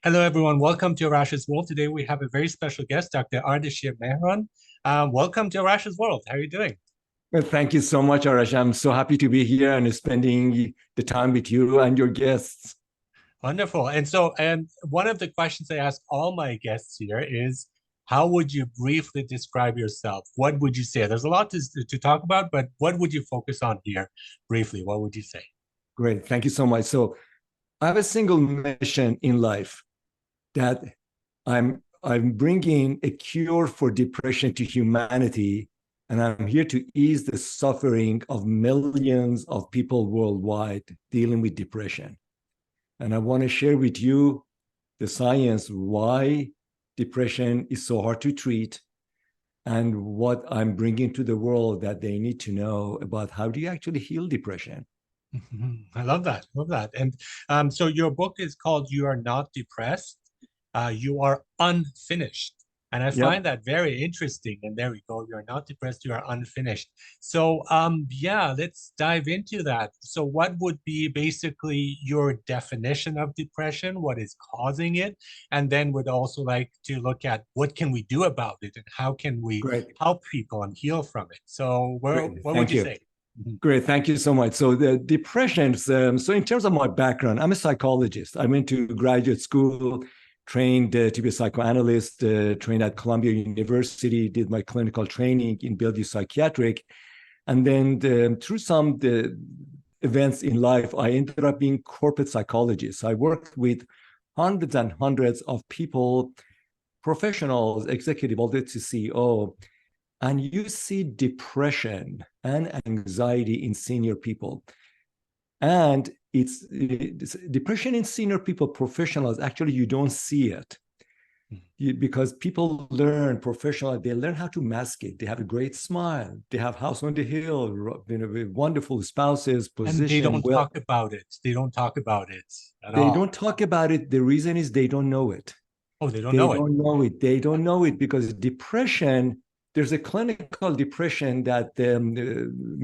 Hello, everyone. Welcome to Arash's World. Today we have a very special guest, Dr. Ardeshir Mehran. Welcome to Arash's World. How are you doing? Well, thank you so much, Arash. I'm so happy to be here and spending the time with you and your guests. Wonderful. And one of the questions I ask all my guests here is, how would you briefly describe yourself? What would you say? There's a lot to talk about, but what would you focus on here briefly? What would you say? Great. Thank you so much. So I have a single mission in life that I'm bringing a cure for depression to humanity, and I'm here to ease the suffering of millions of people worldwide dealing with depression. And I want to share with you the science why depression is so hard to treat and what I'm bringing to the world that they need to know about how do you actually heal depression. I love that. Love that. So your book is called You Are Not Depressed. You are unfinished. And I Yep. find that very interesting. And there we go. You're not depressed, you are unfinished. So yeah, let's dive into that. So what would be basically your definition of depression? What is causing it? And then would also like to look at what can we do about it and how can we Great. help people and heal from it? So Great. what would Thank you you. say? Mhm. Great. Thank you so much. So the depressions, so in terms of my background, I'm a psychologist. I went to graduate school, trained to be a psychoanalyst, trained at Columbia University, did my clinical training in Bellevue Psychiatric. And then through some events in life, I ended up being corporate psychologist. I worked with hundreds and hundreds of people, professionals, executive, all the way to CEO, and you see depression and anxiety in senior people. And it's depression in senior people, professionals, actually, you don't see it because people learn professional, they learn how to mask it. They have a great smile. They have house on the hill, with wonderful spouses, And they position, don't well. talk about it. They don't talk about it at They all. don't talk about it. The reason is they don't know it. Oh, they don't They know it. don't know it. They don't know it because depression, there's a clinical depression that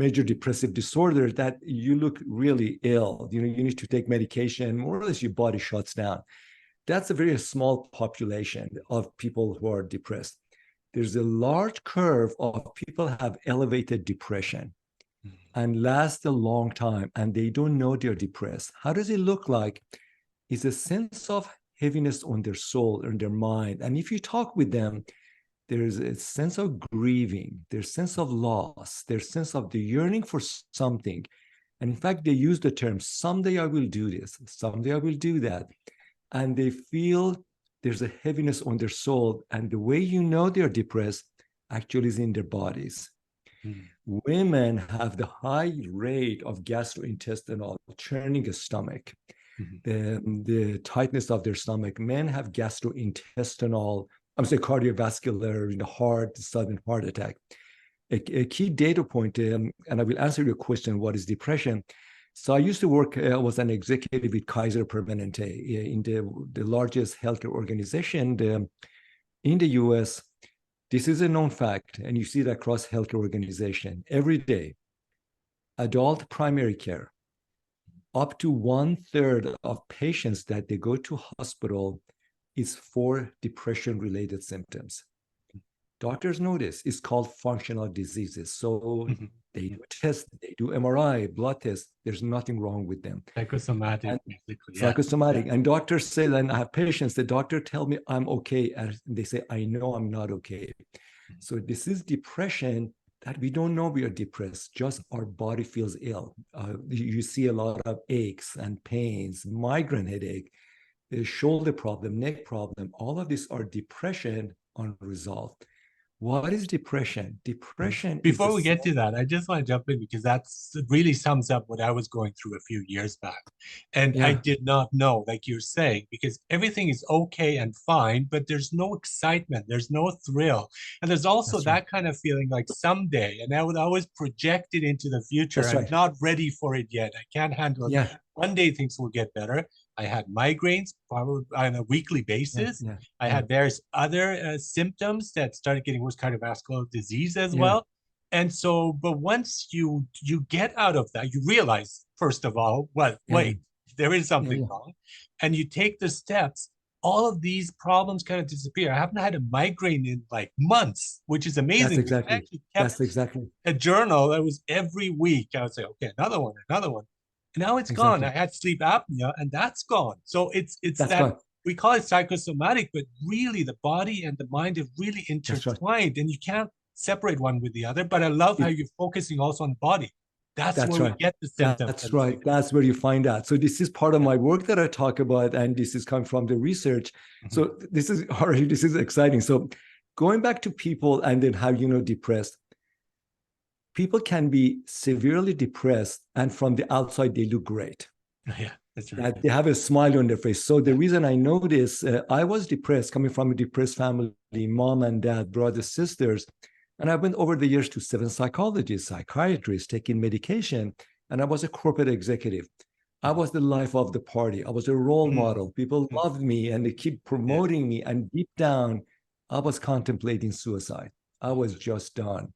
major depressive disorder that you look really ill. You need to take medication, more or less your body shuts down. That's a very small population of people who are depressed. There's a large curve of people have elevated depression and last a long time and they don't know they're depressed. How does it look like? It's a sense of heaviness on their soul and their mind. And if you talk with them, there's a sense of grieving, there's a sense of loss, there's a sense of the yearning for something. And in fact, they use the term, someday I will do this, someday I will do that. And they feel there's a heaviness on their soul. And the way you know they're depressed actually is in their bodies. Mm. Women have the high rate of gastrointestinal churning a stomach, Mhm. the tightness of their stomach. Men have gastrointestinal, I'm saying cardiovascular, heart, sudden heart attack. A key data point, and I will answer your question, what is depression? So I used to work, I was an executive with Kaiser Permanente in the largest healthcare organization in the US. This is a known fact, and you see it across healthcare organization every day. Adult primary care, up to 1/3 of patients that they go to hospital is for depression-related symptoms. Doctors know this. It's called functional diseases. So Mhm. they do tests, they do MRI, blood tests. There's nothing wrong with them. Psychosomatic, And basically. Yeah. psychosomatic. And doctors say, and I have patients, the doctor tell me I'm okay. And they say, I know I'm not okay. So this is depression that we don't know we are depressed, just our body feels ill. You see a lot of aches and pains, migraine headache, shoulder problem, neck problem. All of these are depression unresolved. What is depression? Depression is Before the we get same. to that, I just want to jump in because that's really sums up what I was going through a few years back. And I Yeah, did not know, like you're saying, because everything is okay and fine, but there's no excitement, there's no thrill. And there's also that's right. that kind of feeling like someday, and I would always project it into the future. That's I'm right. not ready for it yet. I can't handle it. Yeah, One day things will get better. I had migraines probably on a weekly yeah, basis. yeah, I yeah, had various other symptoms that started getting worse, cardiovascular disease as yeah, well. And so, but once you get out of that, you realize first of all, well, yeah, wait, there is yeah, something yeah, wrong, and you take the steps. all of these problems kind of disappear. I haven't had a migraine in like months, which is That's amazing because I exactly. actually That's kept exactly. a journal that was every week. I would say, okay, another one, another one. And now it's gone. I Exactly. had sleep apnea and that's gone. So it's That's that gone. we call it psychosomatic, but really the body and the mind are really That's right. intertwined and you can't separate one with the other. But I love how It, you're focusing also on the body. That's that's where we right. get the symptoms That's and the right. signals. That's where you find out. So this is part of Yeah. my work that I talk about, and this is coming from the research. Mhm. So this is already this is exciting. So going back to people and then how depressed, people can be severely depressed, and from the outside they look great. Yeah, that's right. That they have a smile on their face. So the Yeah. reason I know this, I was depressed, coming from a depressed family, mom and dad, brothers, sisters, and I went over the years to 7 psychologists, psychiatrists, taking medication, and I was a corporate executive. I was the life of the party. I was a role Mm. model. People Mm. loved me, and they keep Yeah. promoting me. And deep down, I was contemplating suicide. I was just done.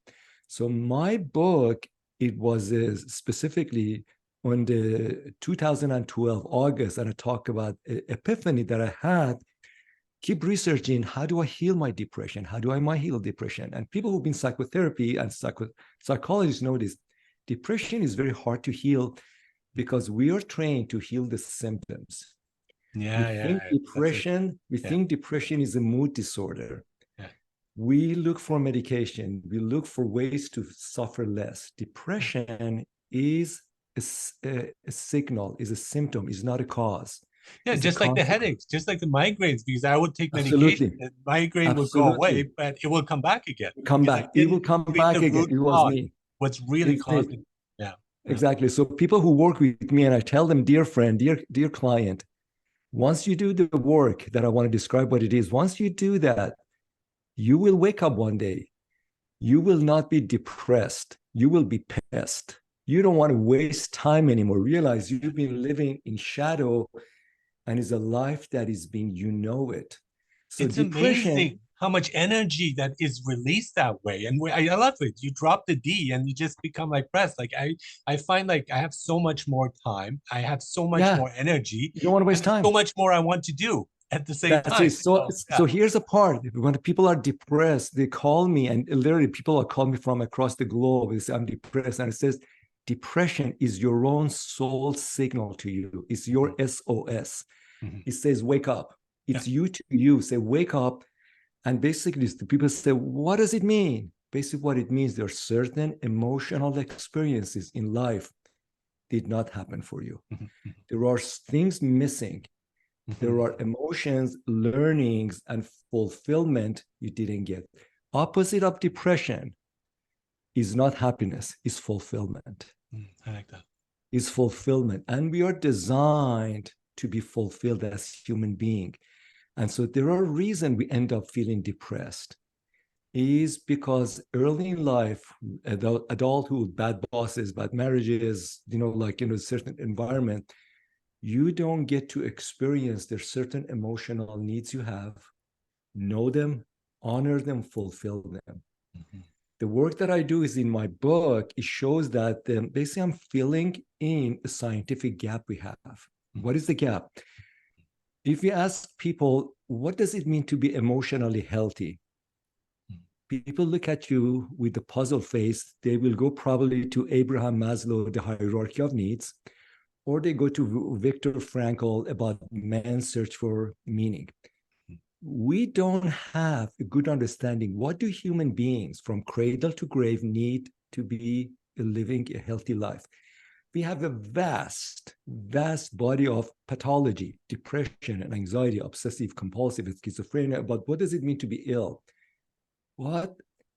So my book, it was specifically on the 2012 August, and I talk about epiphany that I had. Keep researching, how do I heal my depression? How do I heal depression? And people who've been psychotherapy and psychologists know this. Depression is very hard to heal because we are trained to heal the symptoms. We Yeah, yeah, think yeah. That's it. depression, we Yeah, think depression is a mood disorder. yeah. We look for medication. We look for ways to suffer less. Depression is a signal, is a symptom, is not a cause. Yeah, It's a just like the consequence. headaches, just like the migraines, because I would take medication, Absolutely. and migraine would go away, Absolutely. but it will come back again Come because I back. It will didn't come treat back the again. root It was cause, me. what's really It's me. causing. Yeah, yeah. Exactly. So people who work with me, and I tell them, dear friend, dear client, once you do the work that I want to describe what it is, once you do that, you will wake up one day. You will not be depressed. You will be pissed. You don't want to waste time anymore. Realize you've been living in shadow, and it's a life that is being, it. So It's depression, amazing how much energy that is released that way. And I love it. You drop the D and you just become like pressed. Like I find like I have so much more time. I have so much yeah, more energy you don't want to and waste there's so time. much more I want to do at the same That's it. time. So, So yeah. so here's a part. When people are depressed, they call me, and literally people are calling me from across the globe. They say, I'm depressed. And it says, depression is your own soul signal to you. It's your Mhm. SOS. Mhm. It says, wake up. Yeah. It's you to you. Say, wake up. And basically, the people say, what does it mean? Basically, what it means, there are certain emotional experiences in life did not happen for you. Mhm. Mhm. There are things missing. There Mhm. are emotions, learnings, and fulfillment you didn't get. Opposite of depression is not happiness, is fulfillment. I like that. Is fulfillment. And we are designed to be fulfilled as human being. And so there are reasons we end up feeling depressed is because early in life, adulthood, bad bosses, bad marriages, like in a certain environment, you don't get to experience the certain emotional needs you have, know them, honor them, fulfill them. Mhm. The work that I do is in my book, it shows that basically I'm filling in a scientific gap we have. Mhm. What is the gap? If you ask people, what does it mean to be emotionally healthy? People look at you with the puzzle face. They will go probably to Abraham Maslow, the hierarchy of needs, or they go to Viktor Frankl about man's search for meaning. We don't have a good understanding. What do human beings from cradle to grave need to be living a healthy life? We have a vast body of pathology, depression and anxiety, obsessive compulsive schizophrenia. But what does it mean to be ill? What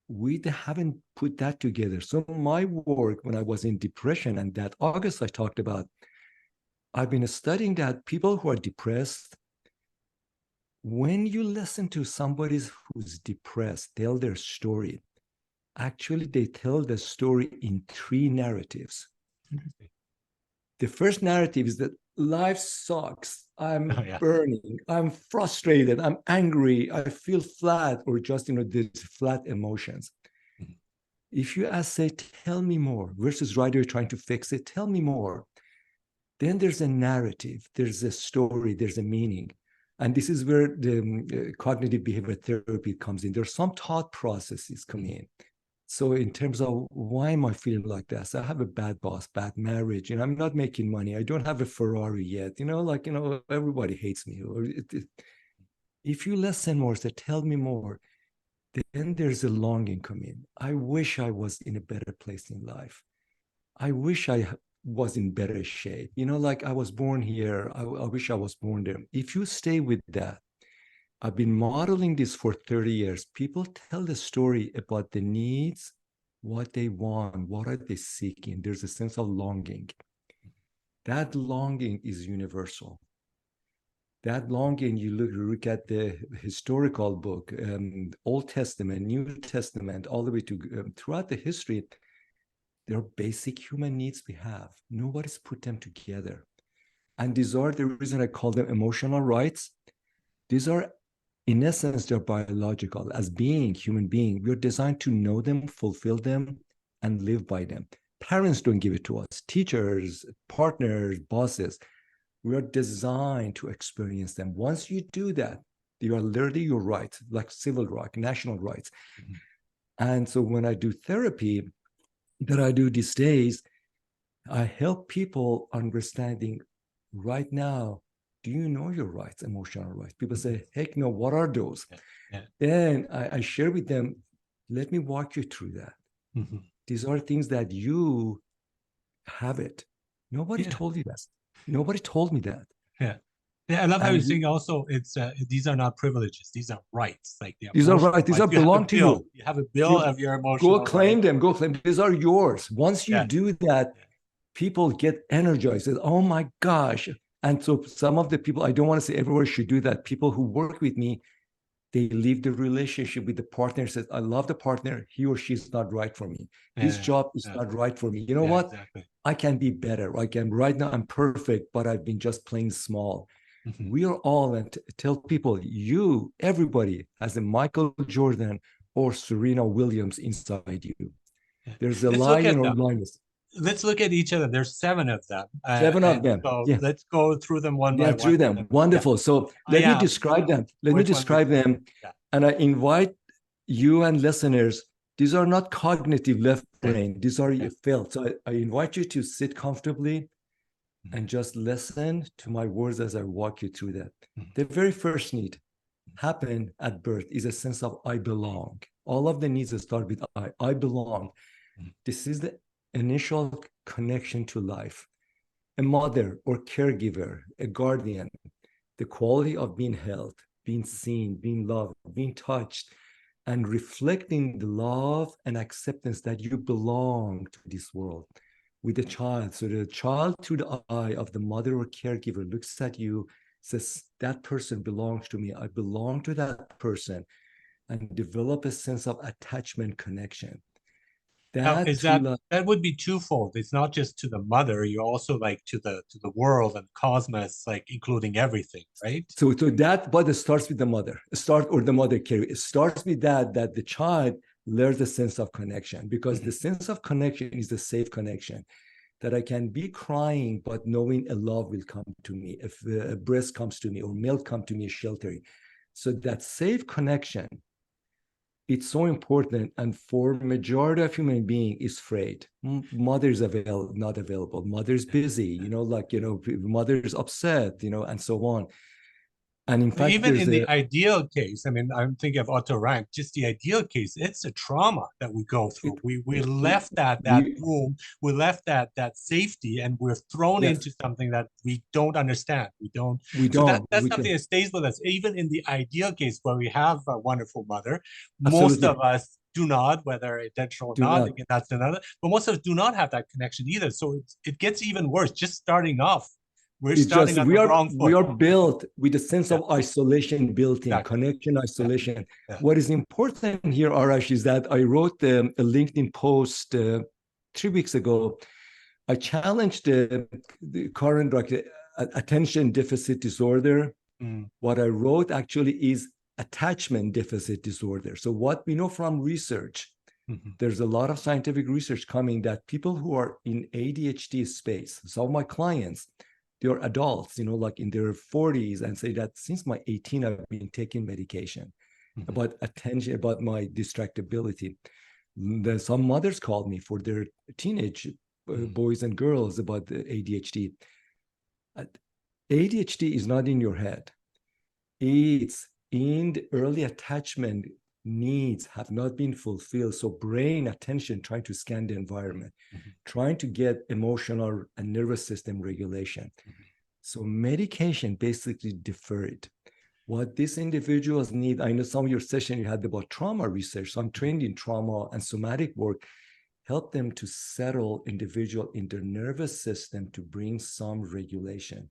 we haven't put that together. So my work when I was in depression, and that August I talked about, I've been studying that people who are depressed, when you listen to somebody who's depressed tell their story, actually they tell the story in three narratives. Interesting. The first narrative is that life sucks. Oh I'm yeah. burning. I'm frustrated. I'm angry. I feel flat, or just, these flat emotions. Mhm. If you ask, say, tell me more, versus right, you're trying to fix it, tell me more. Then there's a narrative, there's a story, there's a meaning. And this is where the cognitive behavior therapy comes in. There's some thought processes come in. So in terms of why am I feeling like this? I have a bad boss, bad marriage, I'm not making money. I don't have a Ferrari yet, everybody hates me. If you listen more, say, tell me more, then there's a longing come in. I wish I was in a better place in life. I wish I was in better shape. Like I was born here. I wish I was born there. If you stay with that, I've been modeling this for 30 years. People tell the story about the needs, what they want, what are they seeking. There's a sense of longing. That longing is universal. That longing, you look at the historical book, Old Testament, New Testament, all the way to throughout the history, there are basic human needs we have. Nobody's put them together. And these are the reason I call them emotional rights. These are, in essence, they're biological. As human being, we're designed to know them, fulfill them, and live by them. Parents don't give it to us. Teachers, partners, bosses, we are designed to experience them. Once you do that, you are literally your rights, like civil rights, national rights. And so when I do therapy that I do these days, I help people understanding right now, do you know your rights, emotional rights? People say, heck no, what are those? Then I share with them, let me walk you through that. These are things that you have it. Nobody told you that. Nobody told me that. Yeah, I love how you're saying also it's these are not privileges, these are rights. Like these are rights. These are belong to you. You have a bill of your emotional. Go claim them. Go claim. These are yours. Once you do that, people get energized. Oh my gosh! And so some of the people, I don't want to say everyone should do that. People who work with me, they leave the relationship with the partner, says, I love the partner, he or she is not right for me. This job is not right for me. You know what? Exactly. I can be better. Right now I'm perfect, but I've been just playing small. We are all, and tell people, everybody has a Michael Jordan or Serena Williams inside you. There's a lion or lioness. Let's look at each of them. There's 7 of them. 7 of them. So let's go through them one by one. Through them. Wonderful. So let me describe them. And I invite you and listeners, these are not cognitive left brain. These are felt. So I invite you to sit comfortably and just listen to my words as I walk you through that. The very first need happen at birth is a sense of I belong. All of the needs start with I belong. This is the initial connection to life. A mother or caregiver, a guardian, the quality of being held, being seen, being loved, being touched, and reflecting the love and acceptance that you belong to this world with the child. So the child, through the eye of the mother or caregiver, looks at you, says, that person belongs to me. I belong to that person, and develop a sense of attachment connection. That would be twofold. It's not just to the mother, you also like to the world and cosmos, like including everything, right? So that, but it starts with the mother. The mother carry. It starts with that the child learns a sense of connection, because the sense of connection is the safe connection. That I can be crying, but knowing a love will come to me. If a breast comes to me or milk comes to me, sheltering. So that safe connection, it's so important, and for majority of human being is frayed. Mother's not available. Mother's busy, mother's upset, and so on. And in fact, even in the ideal case, I mean, I'm thinking of Otto Rank, just the ideal case, it's a trauma that we go through. We left that womb, we left that safety, and we're thrown into something that we don't understand. That's something that stays with us. Even in the ideal case where we have a wonderful mother, most of us do not, whether intentional or not, again, that's another, but most of us do not have that connection either. So it gets even worse just starting off. We are built with a sense of isolation built in, connection, isolation. What is important here, Arash, is that I wrote a LinkedIn post 3 weeks ago. I challenged the current attention deficit disorder. What I wrote actually is attachment deficit disorder. So what we know from research, there's a lot of scientific research coming that people who are in ADHD space, some of my clients, they're adults, like in their 40s, and say that since my 18, I've been taking medication about attention, about my distractibility. Then some mothers called me for their teenage boys and girls about the ADHD. ADHD is not in your head. It's in the early attachment needs have not been fulfilled. So brain attention, trying to scan the environment, trying to get emotional and nervous system regulation. So medication basically defer it. What these individuals need, I know some of your session you had about trauma research, so I'm trained in trauma and somatic work, help them to settle individual in their nervous system to bring some regulation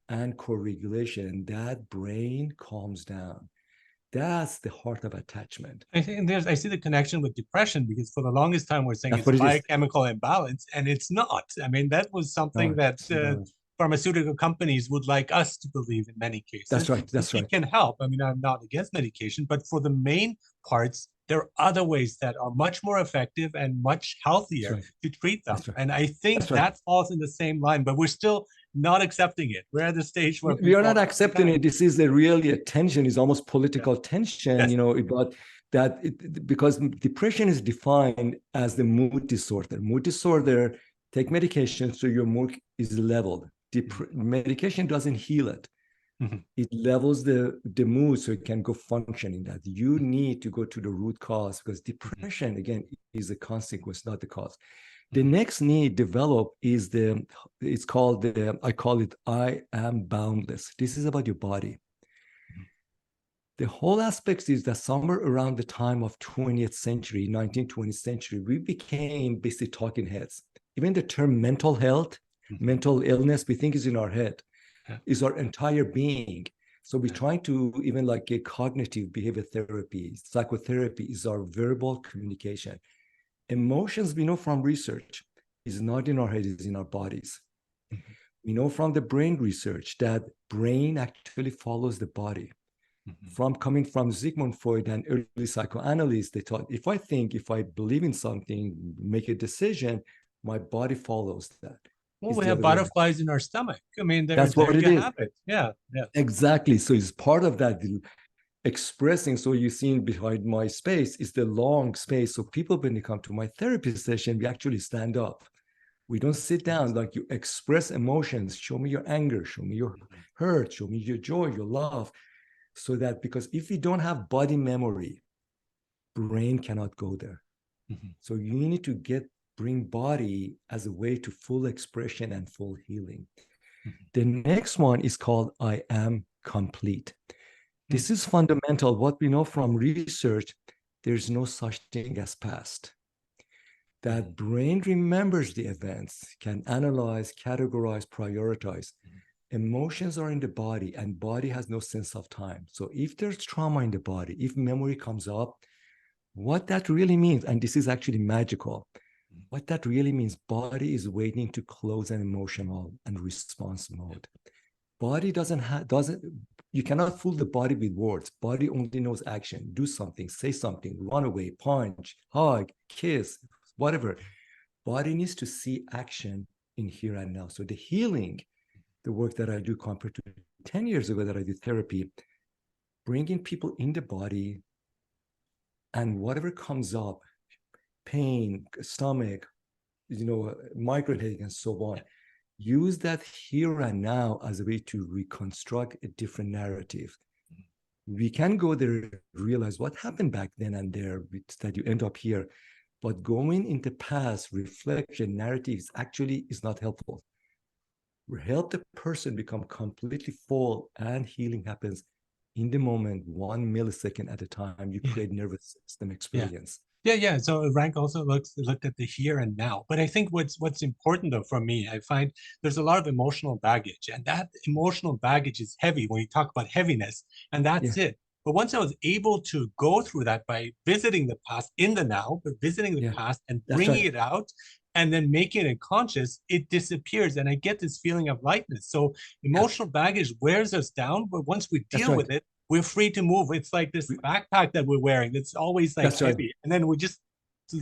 and co-regulation, and that brain calms down. That's the heart of attachment. I think I see the connection with depression, because for the longest time we're saying That's it's what it is. biochemical imbalance, and it's not. I mean, that was something that pharmaceutical companies would like us to believe in many cases. That's right. That's right. It can help. I mean, I'm not against medication, but for the main parts, there are other ways that are much more effective and much healthier to treat them. And I think that falls in the same line, but we're still not accepting it. We're at the stage where we are not accepting it. This is really a tension, is almost political tension, about that, because depression is defined as the mood disorder. Mood disorder, take medication so your mood is leveled. Medication doesn't heal it. It levels the mood so it can go functioning. That you need to go to the root cause, because depression, again, is a consequence, not the cause. The next need develop is it's called I call it I am boundless. This is about your body. The whole aspect is that somewhere around the time of 20th century, 19th, 20th century, we became basically talking heads. Even the term mental health, mental illness, we think is in our head, is our entire being. So we're trying to, even like a cognitive behavior therapy, psychotherapy is our verbal communication. Emotions, we know from research, is not in our head, it's in our bodies. We know from the brain research that brain actually follows the body. Coming from Sigmund Freud and early psychoanalysts, they thought, if I believe in something, make a decision, my body follows that. Well, we have butterflies in our stomach. I mean, that's what it is. Yeah. Exactly. So it's part of that expressing. So you've seen behind my space is the long space. So people, when they come to my therapy session, we actually stand up. We don't sit down. Like, you express emotions. Show me your anger. Show me your hurt. Show me your joy, your love. So that, because if we don't have body memory, brain cannot go there. So you need to bring body as a way to full expression and full healing. The next one is called I am complete. This is fundamental. What we know from research, there's no such thing as past. That brain remembers the events, can analyze, categorize, prioritize. Emotions are in the body, and body has no sense of time. So if there's trauma in the body, if memory comes up, what that really means, and this is actually magical, what that really means, body is waiting to close an emotional and response mode. Body you cannot fool the body with words. Body only knows action. Do something, say something, run away, punch, hug, kiss, whatever. Body needs to see action in here and now. So the healing, the work that I do compared to 10 years ago that I did therapy, bringing people in the body, and whatever comes up, pain, stomach, migraine headache, and so on, use that here and now as a way to reconstruct a different narrative. We can go there, realize what happened back then and there, that you end up here. But going in the past, reflection, narratives actually is not helpful. Help the person become completely full, and healing happens in the moment, 1 millisecond at a time. You create nervous system experience. Yeah. So Rank also looked at the here and now. But I think what's important, though, for me, I find there's a lot of emotional baggage, and that emotional baggage is heavy when you talk about heaviness, and that's it. But once I was able to go through that by visiting the past in the now, but visiting the past and bringing it out, and then making it conscious, it disappears, and I get this feeling of lightness. So emotional baggage wears us down, but once we deal with it, we're free to move. It's like this backpack that we're wearing. It's always like heavy. And then we just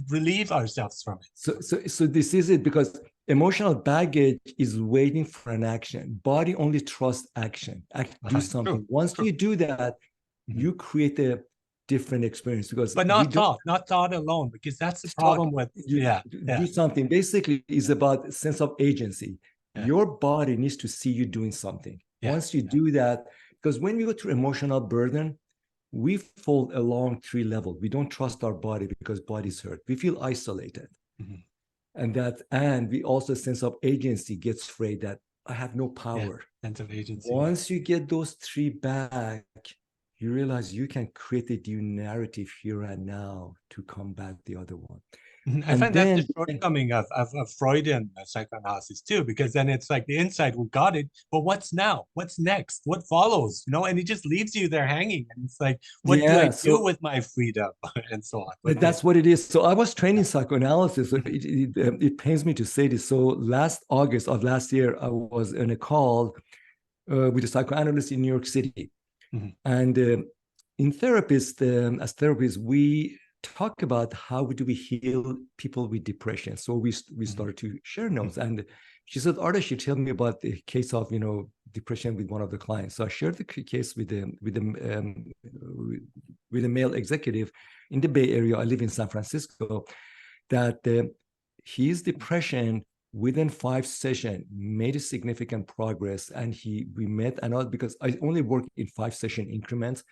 relieve ourselves from it. So this is it, because emotional baggage is waiting for an action. Body only trusts action. Do something. True, Once true. you do that, Mhm. you create a different experience because But we don't not thought alone, because that's the talk. problem with, You yeah, yeah, do something. Basically, is about sense of agency. yeah, Your body needs to see you doing something. yeah, Once you yeah. do that, because when we go through emotional burden, we fall along three levels. We don't trust our body because body's hurt. We feel isolated. Mhm. And we also sense of agency gets frayed that I have no Yeah, power. sense of agency. Yeah. Once you get those three back, you realize you can create a new narrative here and now to combat the other one. I And find that's the then shortcoming of Freudian psychoanalysis too, because then it's like the inside, we got it, but what's now? What's next? What follows? You know, and it just leaves you there hanging. And it's like, what do I yeah, do so with my freedom and so on? But yeah, that's what it is. So I was training yeah. psychoanalysis. So Mhm, it pains me to say this. So last August of last year, I was in a call with a psychoanalyst in New York City. mhm, And as therapists, we talk about how do we heal people with depression. So we mhm, started to share mhm, notes, and she said, "Ardeshir, tell me about the case of depression with one of the clients." So I shared the case with a male executive in the Bay Area. I live in San Francisco. That his depression within 5 sessions made a significant progress, and we met and all because I only work in 5 session increments,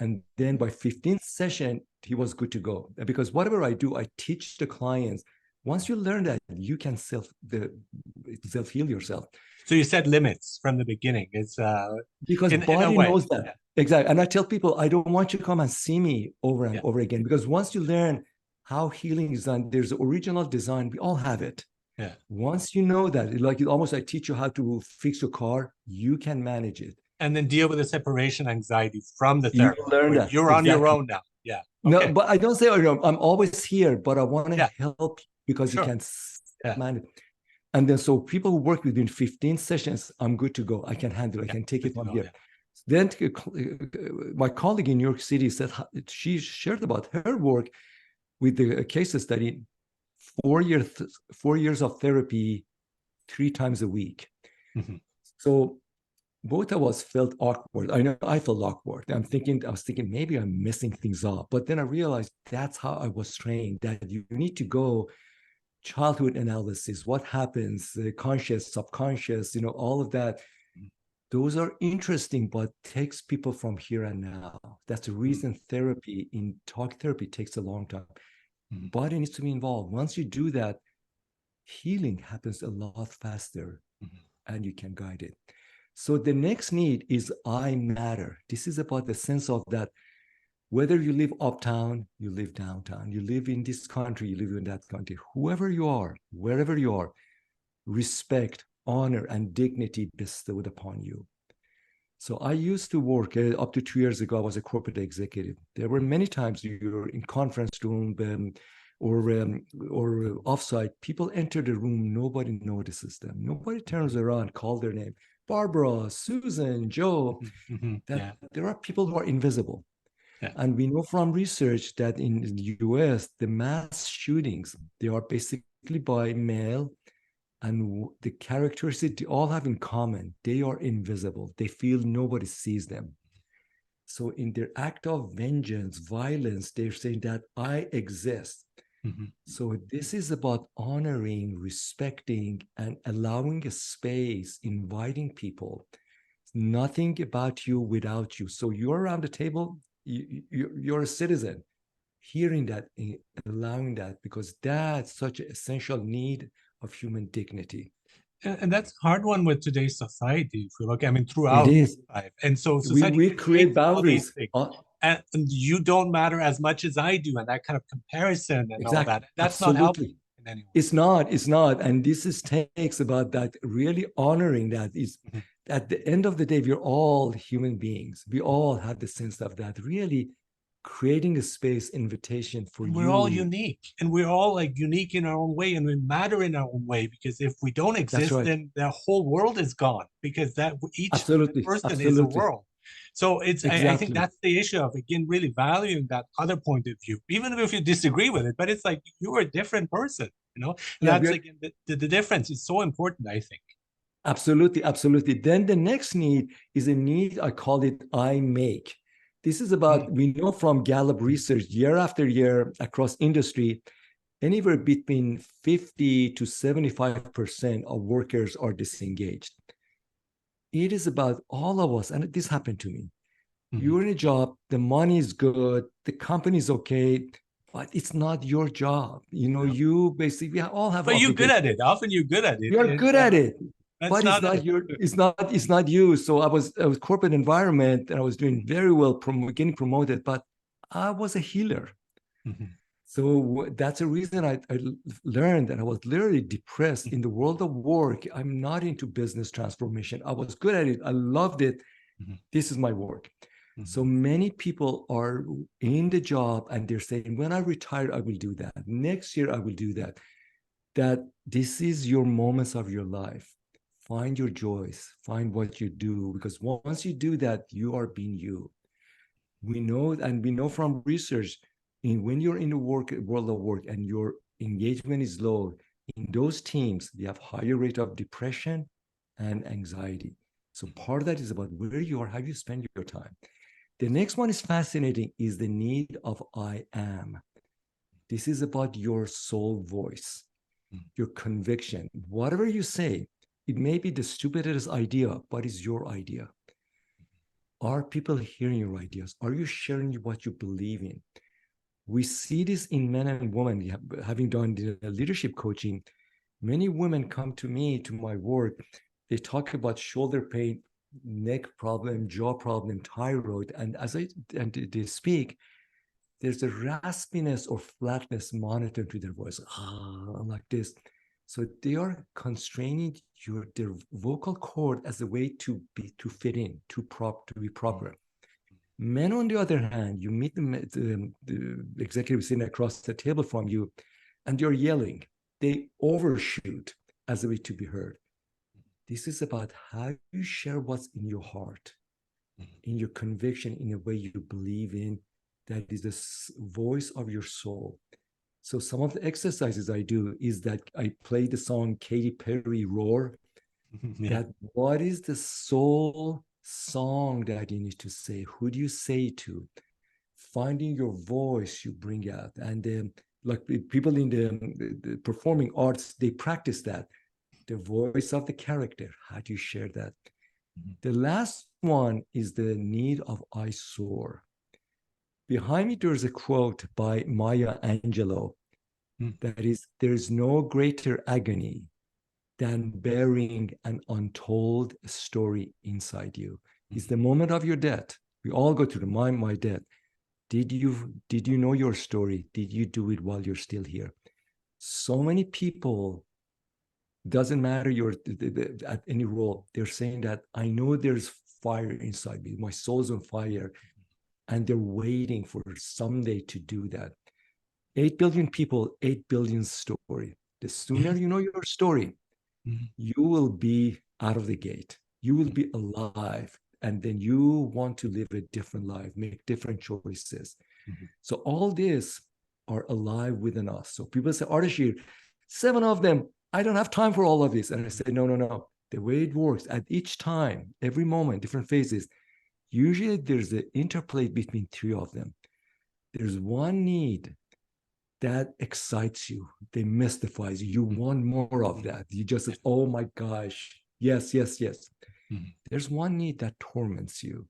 and then by 15th session he was good to go because whatever I do, I teach the clients once you learn that you can self heal yourself So you set limits from the beginning. It's because in a body way. knows that Yeah, exactly. And I tell people I don't want you to come and see me over and yeah, over again because once you learn how healing is done, there's original design, we all have it. yeah. Once you know that, like almost I teach you how to fix your car, you can manage it. And then deal with the separation anxiety from the You therapist, learn where that you're on your exactly. own now. Yeah. No, Okay. but I don't say I'm always here, but I want to Yeah. help because you Sure. can Yeah. manage. And then so people who work within 15 sessions, I'm good to go. I can handle it. I Yeah. can take Good it to from go. here. Yeah. Then my colleague in New York City said she shared about her work with the case study, 4 years, 4 years of therapy, 3 times a week. Mhm. So both of us felt awkward. I know I felt awkward. I was thinking maybe I'm messing things up. But then I realized that's how I was trained, that you need to go childhood analysis, what happens, conscious, subconscious, all of that. Those are interesting, but takes people from here and now. That's the Mhm. reason therapy in talk therapy takes a long time. Mhm. Body needs to be involved. Once you do that, healing happens a lot faster Mhm. and you can guide it. So the next need is I matter. This is about the sense of that whether you live uptown, you live downtown, you live in this country, you live in that country, whoever you are, wherever you are, respect, honor, and dignity bestowed upon you. So I used to work up to 2 years ago. I was a corporate executive. There were many times you're in conference room or offsite. People enter the room. Nobody notices them. Nobody turns around, call their name. Barbara, Susan, Joe. Mhm. Mhm. That Yeah. there are people who are invisible. Yeah. And we know from research that in the US, the mass shootings, they are basically by male, and the characteristics they all have in common, they are invisible. They feel nobody sees them. So in their act of vengeance, violence, they're saying that I exist. Mhm. So this is about honoring, respecting, and allowing a space, inviting people. Nothing about you without you. So you're around the table, you're a citizen. Hearing that, allowing that, because that's such an essential need of human dignity. And that's a hard one with today's society. If we look, I mean, It throughout is. life, and so We society we create creates all these boundaries. things, and you don't matter as much as I do, and that kind of comparison and all Exactly. that. That's not helpful Absolutely. in any way. It's not. And this is takes about that really honoring that is Mhm. at the end of the day, we're all human beings. We all have the sense of that, really creating a space invitation for And we're all you. unique, and we're all like unique in our own way, and we matter in our own way. Because if we don't That's exist, right. then the whole world is gone. Because that each Absolutely. person is a Absolutely. world. So I think Exactly. that's the issue of, again, really valuing that other point of view, even if you disagree with it. But it's like you're a different person, you know. And Yeah, that's again the difference is so important, I think. absolutely, absolutely. Then the next need is a need, I call it I make. This is Mm, about, we know from Gallup research year after year across industry, anywhere between 50 to 75% of workers are disengaged. It is about all of us, and this happened to me. mm. You're in a job, the money is good, the company is okay, but it's not your job. You know, Yeah. you basically, we all have But you're good obligations. at it. Often you're good at it, You're and good at it, that's but it's not not it. your, it's not you. So I was corporate environment and I was doing very well, getting promoted, but I was a healer. Mhm. So that's a reason I learned that I was literally depressed in the world of work. I'm not into business transformation. I was good at it. I loved it. Mhm. This is my work. Mhm. So many people are in the job and they're saying, when I retire, I will do that. Next year, I will do that. That this is your moments of your life. Find your joys, find what you do, because once you do that, you are being you. We know, and we know from research, when you're in the world of work and your engagement is low, in those teams, they have higher rate of depression and anxiety. So part of that is about where you are, how you spend your time. The next one is fascinating, is the need of I am. This is about your soul voice, your conviction. Whatever you say, it may be the stupidest idea, but it's your idea. Are people hearing your ideas? Are you sharing what you believe in? We see this in men and women. Having done the leadership coaching, many women come to me, to my work. They talk about shoulder pain, neck problem, jaw problem, thyroid. And they speak, there's a raspiness or flatness monitored to their voice, like this. So they are constraining their vocal cord as a way to fit in, to be proper. Men, on the other hand, you meet the executive sitting across the table from you, and you're yelling. They overshoot as a way to be heard. This is about how you share what's in your heart, in your conviction, in a way you believe in, that is the voice of your soul. So some of the exercises I do is that I play the song Katy Perry Roar. Yeah. That what is the soul song that you need to say? Who do you say to? Finding your voice, you bring out. And like people in the performing arts, they practice that. The voice of the character. How do you share that? The last one is the need of I soar. Behind me, there's a quote by Maya Angelou Mm. that is, there's no greater agony than bearing an untold story inside you. It's the moment of your death. We all go to the my death. Did you know your story? Did you do it while you're still here? So many people, doesn't matter your at any role, they're saying that I know there's fire inside me. My soul's on fire, and they're waiting for someday to do that. 8 billion people, 8 billion story. The sooner Yeah. you know your story, Mhm. you will be out of the gate. You will be alive. And then you want to live a different life, make different choices. Mhm. So all this are alive within us. So people say, Ardeshir, 7 of them, I don't have time for all of this. And I say, no, no, no. The way it works at each time, every moment, different phases, usually there's an interplay between 3 of them. There's one need that excites you, they mystifies you. You want more of that. You just say, oh my gosh, yes, yes, yes. Mhm. There's one need that torments you,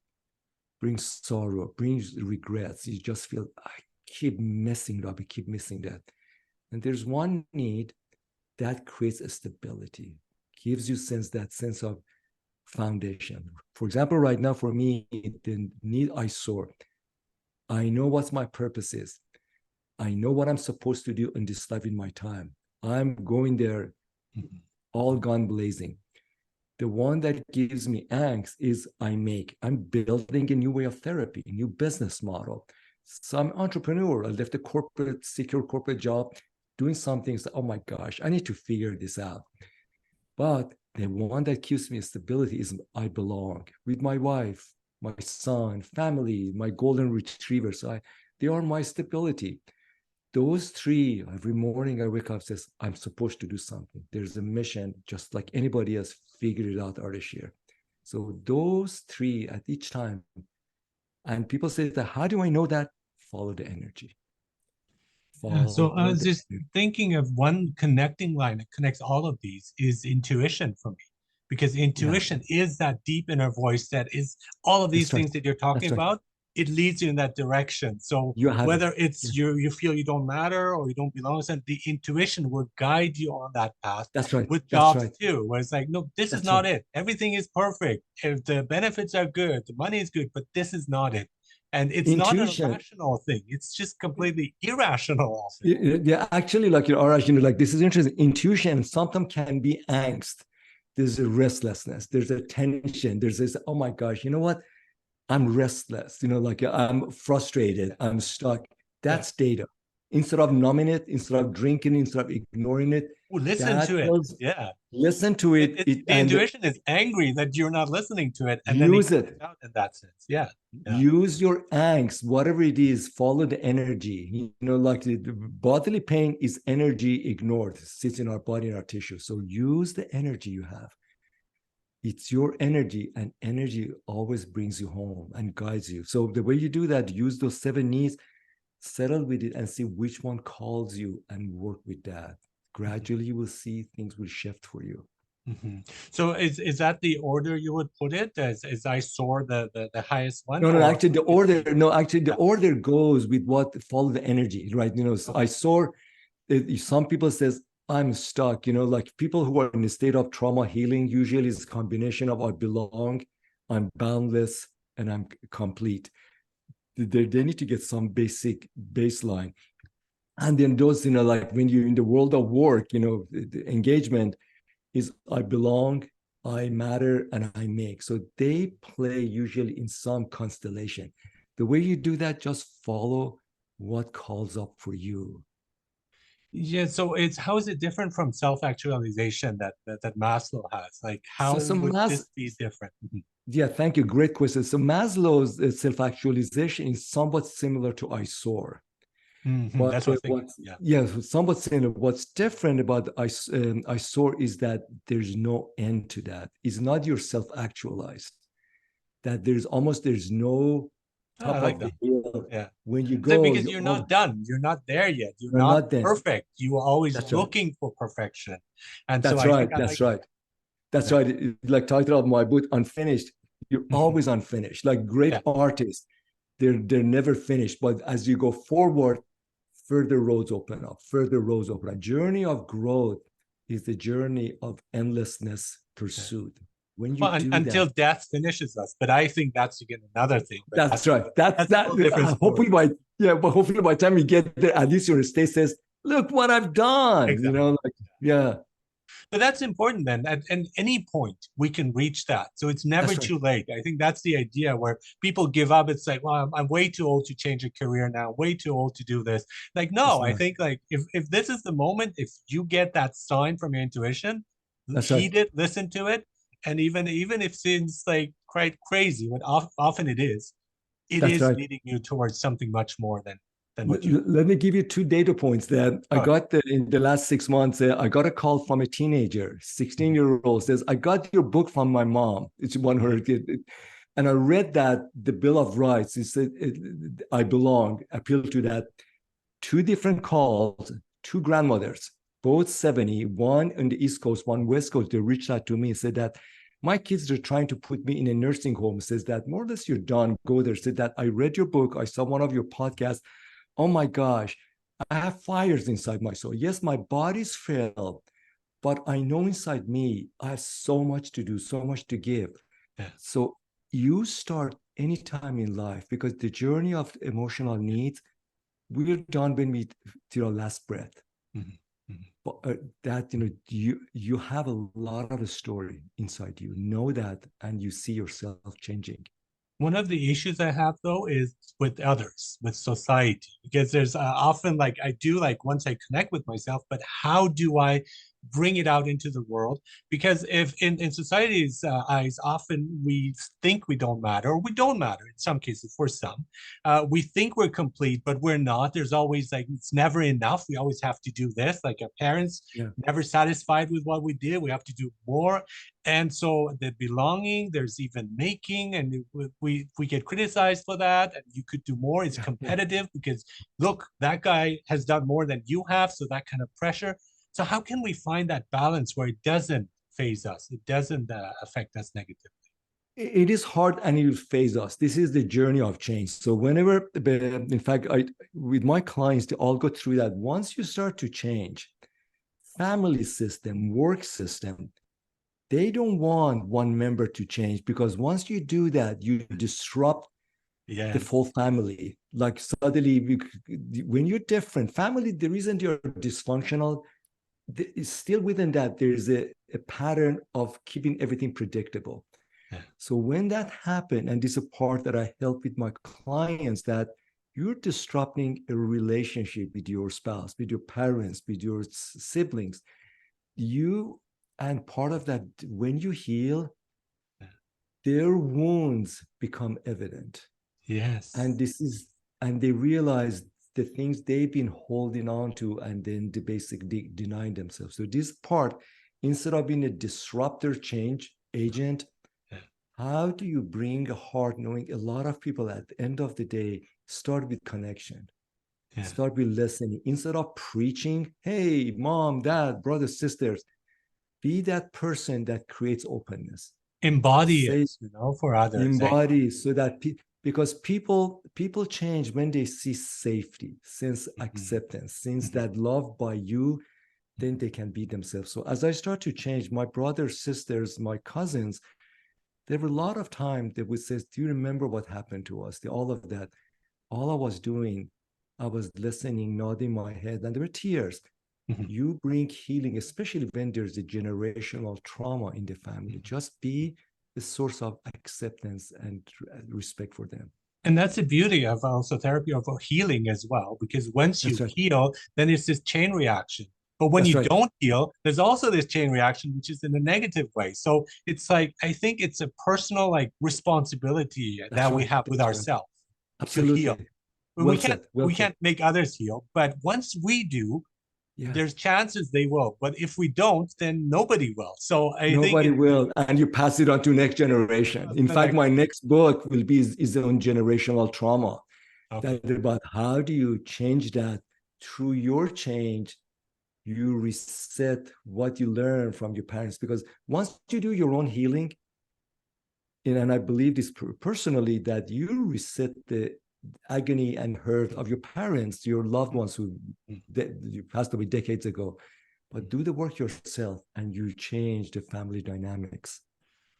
brings sorrow, brings regrets. You just feel, I keep messing it up, I keep missing that. And there's one need that creates a stability, gives you that sense of foundation. For example, right now for me, the need I soar. I know what my purpose is. I know what I'm supposed to do in this life in my time. I'm going there Mhm. all gone blazing. The one that gives me angst is I'm building a new way of therapy, a new business model. So I'm an entrepreneur. I left a secure corporate job, doing something. So, oh my gosh, I need to figure this out. But the one that gives me stability is I belong with my wife. my son, family, my golden retriever. They are my stability. Those three, every morning I wake up, says, I'm supposed to do something. There's a mission, just like anybody else figured it out, Ardeshir. So those three at each time. And people say that, how do I know that? Follow the energy. Yeah, so I Follow was the just energy. thinking of one connecting line that connects all of these is intuition for me, because Yeah, intuition is that deep inner voice that is all of these that's right. things that you're talking That's right. about. It leads you in that direction. So You have it. whether Yeah, it's you feel you don't matter or you don't belong, and the intuition will guide you on that path. that's right. With That's jobs right. too, where it's like, no, this is That's right. not it. Everything is perfect. If the benefits are good, the money is good, but this is not it. And it's not a Intuition. rational thing. It's just completely irrational often. Yeah, actually, like you are, like this is interesting. Intuition sometimes can be angst. There's a restlessness. There's a tension. There's this, oh my gosh, you know what? I'm restless, like I'm frustrated, I'm stuck. Yeah. That's data. Instead of numbing it, instead of drinking, instead of ignoring it, Oh, listen that to it. tells, Yeah. listen to it, It's the and intuition is angry that you're not listening to it, and then it use comes it. out in that sense. Yeah. Yeah. Use your angst, whatever it is, follow the energy. Like the bodily pain is energy ignored, it sits in our body and our tissue. So use the energy you have. It's your energy, and energy always brings you home and guides you. So the way you do that, use those 7 needs, settle with it, and see which one calls you and work with that. Mhm. Gradually, you will see things will shift for you. Mhm. So is that the order you would put it? As I soar the highest one, No, no, or actually, the would it order, be? no, actually, the Yeah. order goes with what follow the energy, right? So I Okay. saw some people says, I'm stuck, like people who are in a state of trauma healing usually is a combination of I belong, I'm boundless, and I'm complete. They need to get some basic baseline. And then those, like when you're in the world of work, the engagement is I belong, I matter, and I make. So they play usually in some constellation. The way you do that, just follow what calls up for you. Yeah. So it's how is it different from self-actualization that Maslow has? Like, So, how so would Mas, this be different? Mhm. yeah, thank you. Great question. So Maslow's self-actualization is somewhat similar to I soar. Mhm. But That's what I was thinking. what's Yeah. yeah, somewhat similar. What's different about I soar is that there's no end to that. It's not your self-actualized. That there's no Oh, I top like of the that. hill. Yeah. When you It's like go, because you you're all not done. You're not there yet. You're you're not not then. perfect. You are always That's right. looking for perfection. And so That's I right. think I That's like that. right. That's Yeah. right. Like title of my book, Unfinished. You're Mhm. always unfinished. Like great Yeah. artists, they're never finished. But as you go forward, further roads open up, further roads open up. Journey of growth is the journey of endlessness Yeah. pursuit. When you Well, do that, until death finishes us. But I think that's again another thing. But that's right. That's that's a that. whole different story. Hopefully by yeah, but hopefully by the time you get there, at least your state says, "Look what I've done." Exactly. Like yeah, But that's important then. At any point, we can reach that. So it's never that's right. too late. I think that's the idea where people give up. It's like, well, I'm way too old to change a career now, way too old to do this. Like, It's no, I not. think like if this is the moment, if you get that sign from your intuition, That's right. heed it, listen to it. And even if it seems like quite crazy, what often it That's is right. leading you towards something much more than what you. Let me give you two data points that I Go ahead. got in the last 6 months. I got a call from a teenager, 16-year-old, says, I got your book from my mom. It's one of her kid. And I read that the Bill of Rights, it said, I belong, appeal to that. Two different calls, two grandmothers, both 70, one on the East Coast, one West Coast. They reached out to me and said that my kids are trying to put me in a nursing home. Says that more or less you're done, go there. Said that I read your book, I saw one of your podcasts. Oh my gosh, I have fires inside my soul. Yes, my body's frail, but I know inside me, I have so much to do, so much to give. Yeah. So you start anytime in life because the journey of emotional needs, we're done when we till our last breath. Mhm. Mhm. But that you have a lot of a story inside you. Know that, and you see yourself changing. One of the issues I have though is with others, with society, because there's often like I do like once I connect with myself, but how do I bring it out into the world. Because if in society's eyes, often we think we don't matter, or we don't matter in some cases for some. We think we're complete, but we're not. There's always like, it's never enough. We always have to do this. Like our parents, Yeah. never satisfied with what we did. We have to do more. And so the belonging, there's even making, and we get criticized for that. And you could do more. It's Yeah. competitive because look, that guy has done more than you have. So that kind of pressure. So how can we find that balance where it doesn't phase us? It doesn't affect us negatively. It is hard and it will phase us. This is the journey of change. So whenever, in fact, with my clients, they all go through that. Once you start to change, family system, work system, they don't want one member to change, because once you do that, you disrupt the Yes. full family. Like suddenly, when you're different, family, the reason you're dysfunctional is still within that. There's a pattern of keeping everything predictable. Yeah. So when that happened, and this is a part that I help with my clients, that you're disrupting a relationship with your spouse, with your parents, with your siblings, and part of that, when you heal, their wounds become evident. Yes. And they realize the things they've been holding on to, and then they basically denying themselves. So this part, instead of being a disruptor change agent, how do you bring a heart, knowing a lot of people at the end of the day start with connection, start with listening, instead of preaching, hey, mom, dad, brothers, sisters, be that person that creates openness. Embody Say, it, for others. embody, so that because people change when they see safety, sense acceptance, sense that love by you, then they can be themselves. So as I start to change, my brothers, sisters, my cousins, there were a lot of time that would say, do you remember what happened to us? All of that. All I was doing, I was listening, nodding my head, and there were tears. You bring healing, especially when there's a generational trauma in the family. Just be the source of acceptance and respect for them. And that's the beauty of also therapy, of healing as well, because once you That's right. heal, then it's this chain reaction. But when That's you right. don't heal, there's also this chain reaction, which is in a negative way. So it's like, I think it's a personal like responsibility That's that we right. have with That's right. ourselves to heal. Absolutely. We Well can't said. Well we said. can't make others heal, but once we do, Yeah. there's chances they will. But if we don't, then nobody will. So I think Nobody will. And you pass it on to next generation. In the fact, next. my next book will be is on generational trauma. Okay. That about how do you change that through your change. You reset what you learn from your parents, because once you do your own healing, and I believe this personally, that you reset the agony and hurt of your parents, your loved ones who you passed away decades ago. But do the work yourself, and you change the family dynamics.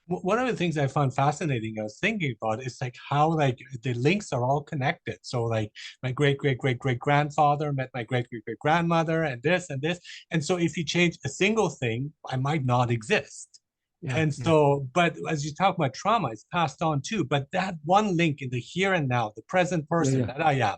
One of the things I found fascinating, I was thinking about, is like how like the links are all connected. So like my great great great great grandfather met my great great great grandmother, and this and this. And so if you change a single thing, I might not exist. Yeah, And yeah, so, but as you talk about trauma, it's passed on too. But that one link in the here and now, the present yeah, person yeah, that I am,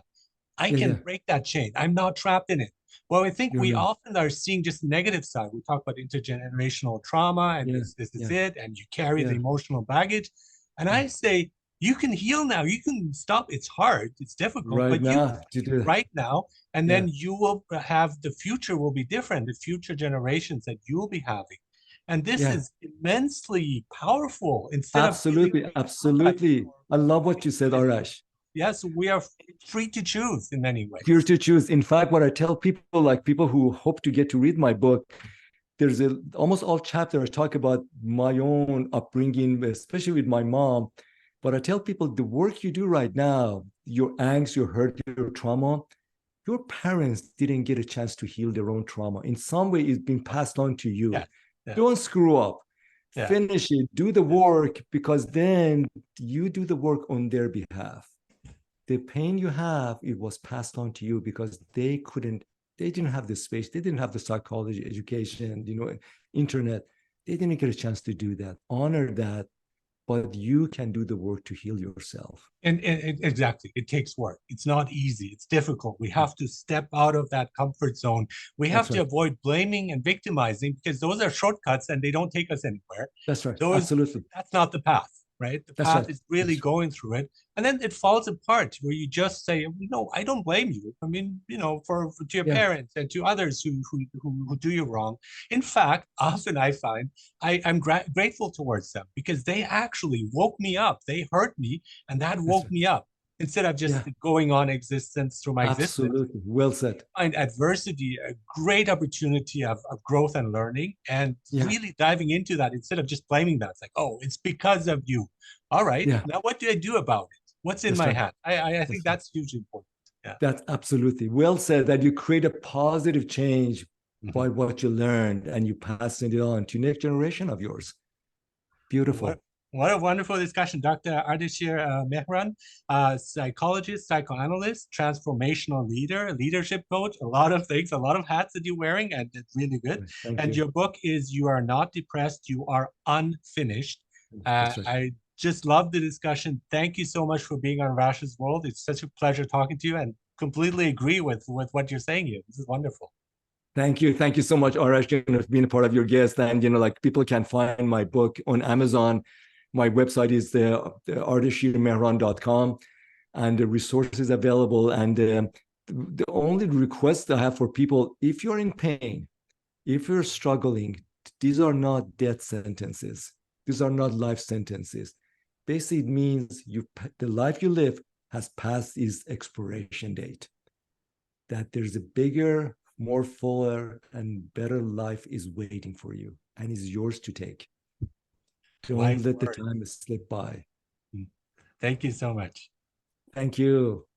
I yeah, can yeah. break that chain. I'm not trapped in it. Well, I think You're we right. often are seeing just the negative side. We talk about intergenerational trauma, and Yeah, this is yeah, it, and you carry the yeah, emotional baggage. And yeah. I say, you can heal now. You can stop. It's hard, it's difficult, Right but you can now to heal do that. right now. And Yeah, then you will have the future will be different, the future generations that you'll be having. And this yeah. is immensely powerful instead of feeling Absolutely, like somebody absolutely. or I love what you said, something is doing. Arash. Yes, we are free to choose in many Here ways. to choose. In fact, what I tell people, like people who hope to get to read my book, there's almost all chapter I talk about my own upbringing, especially with my mom. But I tell people the work you do right now, your angst, your hurt, your trauma, your parents didn't get a chance to heal their own trauma. In some way, it's been passed on to you. Yeah, yeah, Don't screw up. yeah, Finish it, do the work, because then you do the work on their behalf. The pain you have, it was passed on to you because they didn't have the space, they didn't have the psychology education, internet. They didn't get a chance to do that. Honor that, but you can do the work to heal yourself. And exactly, it takes work. It's not easy. It's difficult. We have to step out of that comfort zone. We have That's to right. avoid blaming and victimizing because those are shortcuts and they don't take us anywhere. That's right. Those Absolutely. That's not the path, right? The That's path right. is really That's going through it, and then it falls apart where you just say, no, I don't blame you. I mean, for to your yeah. parents and to others who do you wrong. In fact, often I find I'm grateful towards them because they actually woke me up. They hurt me, and that That's woke right. me up instead of just Yeah. going on existence through my existence. Absolutely. Well said. Find adversity a great opportunity of growth and learning, and Yeah. really diving into that instead of just blaming that. It's like, oh, it's because of you. All right, Yeah. now what do I do about it? What's in That's my right. hand? I think That's right. that's hugely important. Yeah. That's absolutely well said, that you create a positive change Mhm. by what you learned and you pass it on to next generation of yours. What Beautiful. what a wonderful discussion, Dr. Ardeshir Mehran, psychologist, psychoanalyst, transformational leader, leadership coach, a lot of things, a lot of hats that you're wearing, and it's really good. Thank And you. your book is You Are Not Depressed, You Are Unfinished. That's right. I just love the discussion. Thank you so much for being on Rash's World. It's such a pleasure talking to you and completely agree with what you're saying here. This is wonderful. Thank you. Thank you so much, Arash, for being a part of your guest. And, like people can find my book on Amazon. My website is the ardeshirmehran.com, and the resources available. And the only request I have for people, if you're in pain, if you're struggling, these are not death sentences. These are not life sentences. Basically, it means the life you live has passed its expiration date. That there's a bigger, more fuller, and better life is waiting for you and is yours to take. Don't Wise let the words. time slip by. Thank you so much. Thank you.